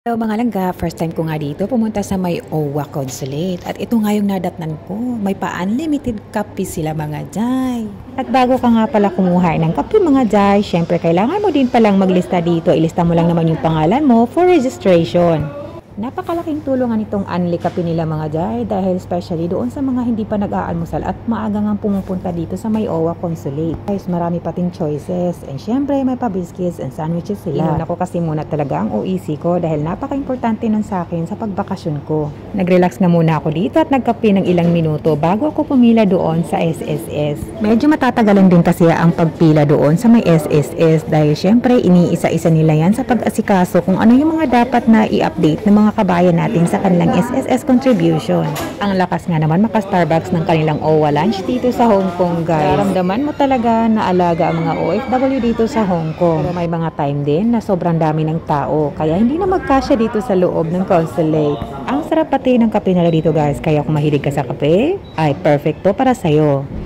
Hello mga langga, first time ko nga dito pumunta sa may OWA Consulate at ito nga yung nadatnan ko, may pa-unlimited kape sila mga jay. At bago ka nga pala kumuha ng kape mga jay, syempre kailangan mo din palang maglista dito, ilista mo lang naman yung pangalan mo for registration. Napakalaking tulungan itong Unli Kape nila mga jay dahil especially doon sa mga hindi pa nag-aalmusal at maaga nga pumupunta dito sa may OWA Consulate. Guys, marami pating choices and syempre may pa-biscuits and sandwiches sila. Inuna ko kasi muna talaga ang OEC ko dahil napaka-importante nun sa akin sa pagbakasyon ko. Nag-relax na muna ako dito at nagkape ng ilang minuto bago ako pumila doon sa SSS. Medyo matatagalan din kasi ang pagpila doon sa may SSS dahil syempre iniisa-isa nila yan sa pag-asikaso kung ano yung mga dapat na i-update ng mga kabayan natin sa kanilang SSS contribution. Ang lakas nga naman maka-Starbucks ng kanilang OWA lunch dito sa Hong Kong guys. Naramdaman mo talaga na alaga ang mga OFW dito sa Hong Kong. Pero may mga time din na sobrang dami ng tao kaya hindi na magkasya dito sa loob ng consulate. Ang sarap pati ng kape nila dito guys, kaya kung mahilig ka sa kape, ay perfect to para sa'yo.